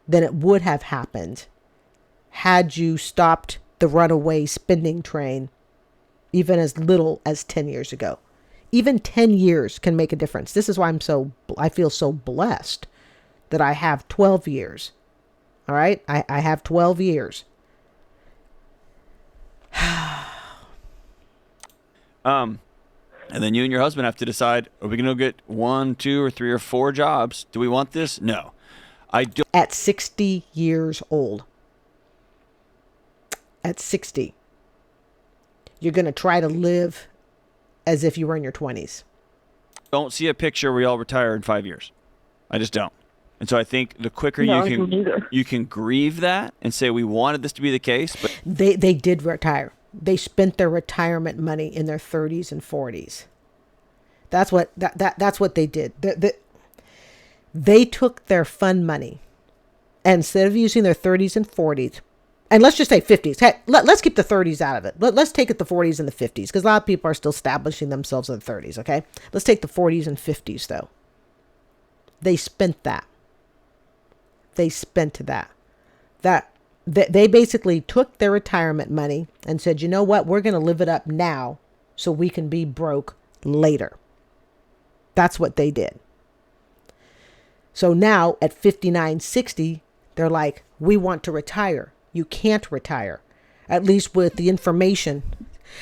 than it would have happened had you stopped the runaway spending train even as little as 10 years ago. Even 10 years can make a difference. This is why I feel so blessed that I have 12 years. All right. I have 12 years. And then you and your husband have to decide, are we going to get 1, 2, or 3 or 4 jobs? Do we want this? No. I don't. At 60 years old. At 60. You're going to try to live as if you were in your 20s. Don't see a picture where y'all retire in 5 years. I just don't. And so I think the quicker you can grieve that and say we wanted this to be the case, but they did retire. They spent their retirement money in their 30s and 40s. That's what that's what they did. They took their fund money and instead of using their 30s and 40s And let's just say 50s. Hey, let's keep the 30s out of it. Let's take it the 40s and the 50s, because a lot of people are still establishing themselves in the 30s, okay? Let's take the 40s and 50s, though. They spent that. They spent that. They basically took their retirement money and said, you know what? We're going to live it up now so we can be broke later. That's what they did. So now at 59, 60, they're like, we want to retire. You can't retire, at least with the information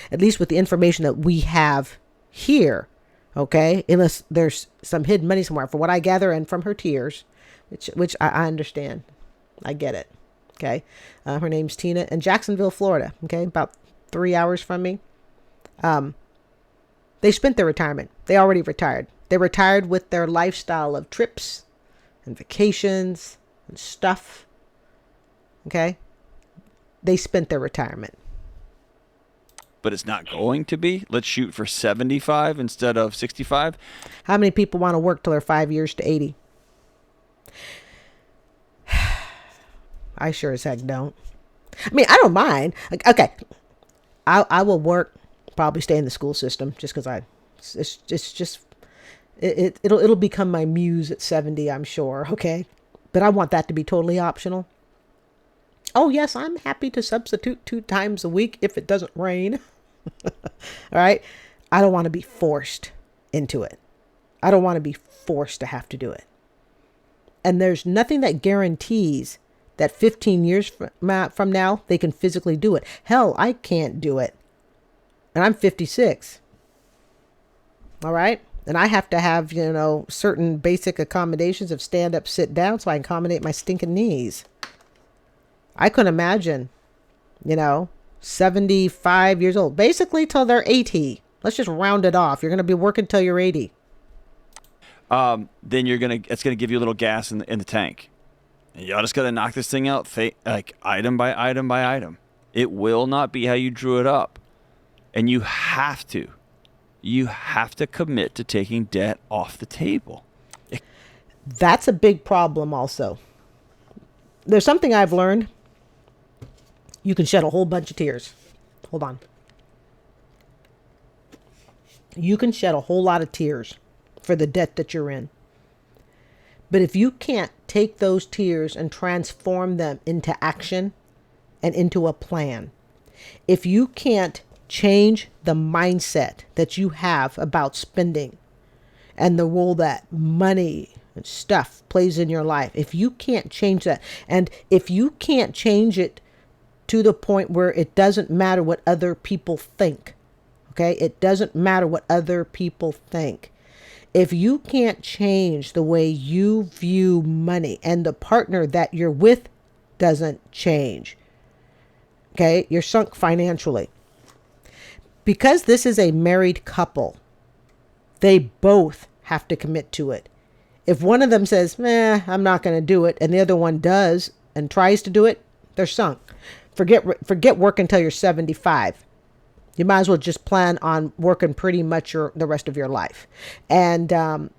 that we have here. Okay. Unless there's some hidden money somewhere, from what I gather, and from her tears, which I understand. I get it. Okay. Her name's Tina, in Jacksonville, Florida. Okay. About 3 hours from me. They spent their retirement. They already retired. They retired with their lifestyle of trips and vacations and stuff. Okay. They spent their retirement. But it's not going to be. Let's shoot for 75 instead of 65. How many people want to work till they're 5 years to 80? I sure as heck don't. I mean, I don't mind. Like, okay, I will work, probably stay in the school system, just because it'll become my muse at 70, I'm sure. Okay, but I want that to be totally optional. Oh yes, I'm happy to substitute 2 times a week if it doesn't rain. All right, I don't want to be forced into it. I don't want to be forced to have to do it. And there's nothing that guarantees that 15 years from now, they can physically do it. Hell, I can't do it. And I'm 56. All right. And I have to have, certain basic accommodations of stand up, sit down, so I can accommodate my stinking knees. I couldn't imagine, 75 years old, basically till they're 80. Let's just round it off. You're going to be working till you're 80. Then it's gonna give you a little gas in the tank. And y'all just gotta knock this thing out, like item by item by item. It will not be how you drew it up, and you have to commit to taking debt off the table. That's a big problem. Also, there's something I've learned. You can shed a whole bunch of tears. Hold on. You can shed a whole lot of tears for the debt that you're in. But if you can't take those tears and transform them into action and into a plan, if you can't change the mindset that you have about spending and the role that money and stuff plays in your life, if you can't change that, and if you can't change it to the point where it doesn't matter what other people think, okay? It doesn't matter what other people think. If you can't change the way you view money, and the partner that you're with doesn't change, okay, you're sunk financially. Because this is a married couple, they both have to commit to it. If one of them says, I'm not going to do it, and the other one does and tries to do it, they're sunk. Forget working until you're 75. You might as well just plan on working pretty much the rest of your life, and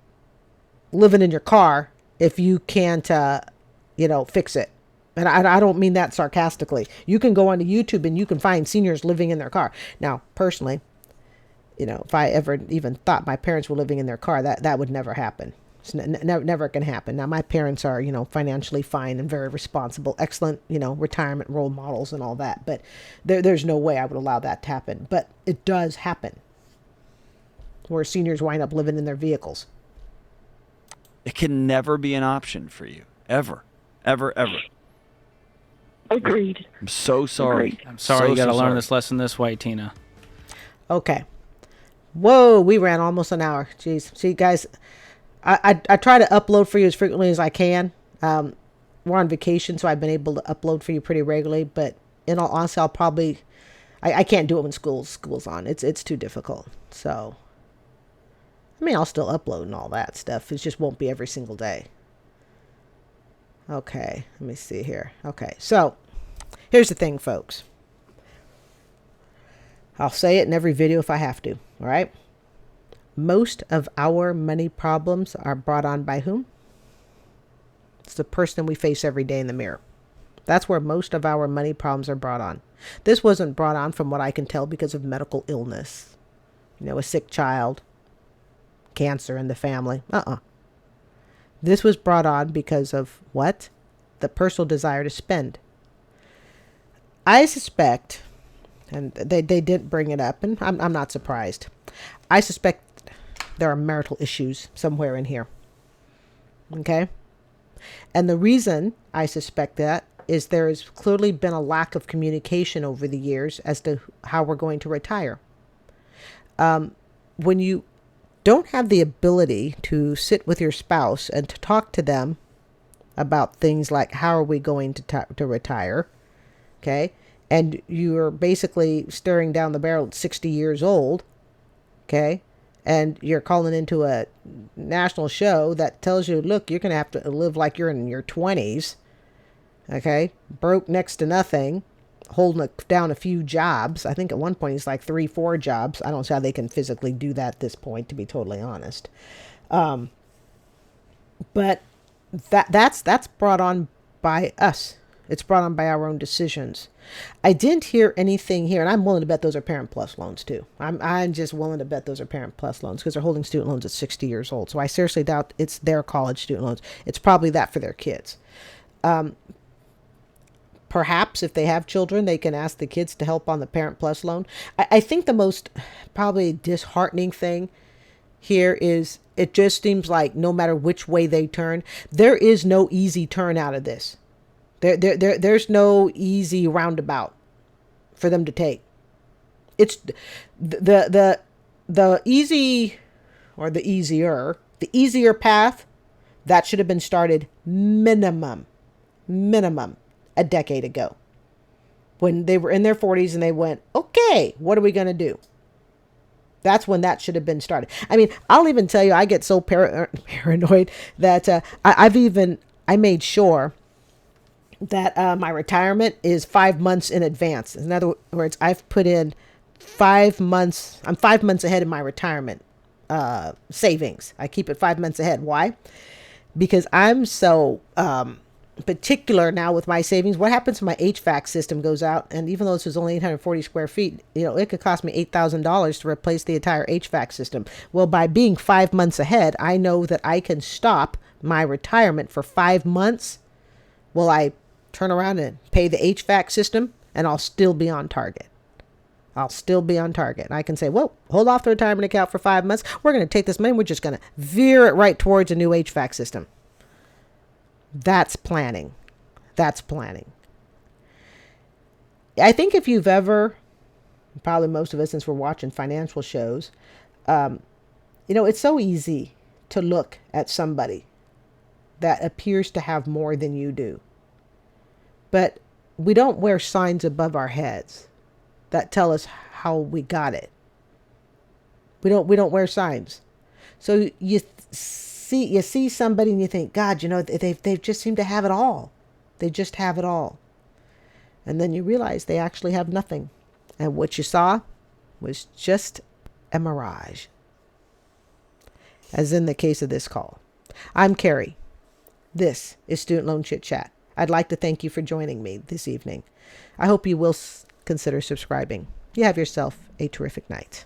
living in your car if you can't, fix it. And I don't mean that sarcastically. You can go onto YouTube and you can find seniors living in their car. Now, personally, if I ever even thought my parents were living in their car, that would never happen. It's never can happen. Now, my parents are, financially fine and very responsible, excellent, retirement role models and all that. But there's no way I would allow that to happen. But it does happen, where seniors wind up living in their vehicles. It can never be an option for you. Ever. Ever, ever. Agreed. I'm so sorry. Agreed. I'm sorry you got to learn sorry. this lesson this way, Tina. Okay. Whoa, we ran almost an hour. Jeez. See, guys, I try to upload for you as frequently as I can. We're on vacation, so I've been able to upload for you pretty regularly. But in all honesty, I'll probably... I can't do it when school's on. It's too difficult. So, I mean, I'll still upload and all that stuff. It just won't be every single day. Okay, let me see here. Okay, so here's the thing, folks. I'll say it in every video if I have to, all right? Most of our money problems are brought on by whom? It's the person we face every day in the mirror. That's where most of our money problems are brought on. This wasn't brought on, from what I can tell, because of medical illness. A sick child, cancer in the family. This was brought on because of what? The personal desire to spend. I suspect, and they didn't bring it up, and I'm not surprised. I suspect there are marital issues somewhere in here. Okay? And the reason I suspect that is there has clearly been a lack of communication over the years as to how we're going to retire. When you don't have the ability to sit with your spouse and to talk to them about things like how are we going to retire, okay, and you're basically staring down the barrel at 60 years old, okay, and you're calling into a national show that tells you, look, you're going to have to live like you're in your 20s, okay, broke next to nothing, holding down a few jobs. I think at one point he's like 3-4 jobs. I don't see how they can physically do that at this point, to be totally honest. But that's brought on by us. It's brought on by our own decisions. I didn't hear anything here, and I'm willing to bet those are Parent Plus loans too. I'm just willing to bet those are Parent Plus loans because they're holding student loans at 60 years old. So I seriously doubt it's their college student loans. It's probably that for their kids. Perhaps if they have children, they can ask the kids to help on the Parent Plus loan. I think the most probably disheartening thing here is it just seems like no matter which way they turn, there is no easy turn out of this. There's no easy roundabout for them to take. It's the easy, or the easier path that should have been started minimum a decade ago, when they were in their 40s and they went, okay, what are we going to do? That's when that should have been started. I mean, I'll even tell you, I get so paranoid that I made sure that my retirement is 5 months in advance. In other words, I've put in 5 months. I'm 5 months ahead of my retirement savings. I keep it 5 months ahead. Why? Because I'm so particular now with my savings. What happens when my HVAC system goes out? And even though this is only 840 square feet, it could cost me $8,000 to replace the entire HVAC system. Well, by being 5 months ahead, I know that I can stop my retirement for 5 months. Will I turn around and pay the HVAC system, and I'll still be on target. I can say, well, hold off the retirement account for 5 months. We're going to take this money. We're just going to veer it right towards a new HVAC system. That's planning. I think if you've ever, probably most of us, since we're watching financial shows, it's so easy to look at somebody that appears to have more than you do. But we don't wear signs above our heads that tell us how we got it. We don't wear signs. So you see somebody and you think, God, they just seem to have it all. They just have it all. And then you realize they actually have nothing. And what you saw was just a mirage. As in the case of this call. I'm Carrie. This is Student Loan Chit-Chat. I'd like to thank you for joining me this evening. I hope you will consider subscribing. You have yourself a terrific night.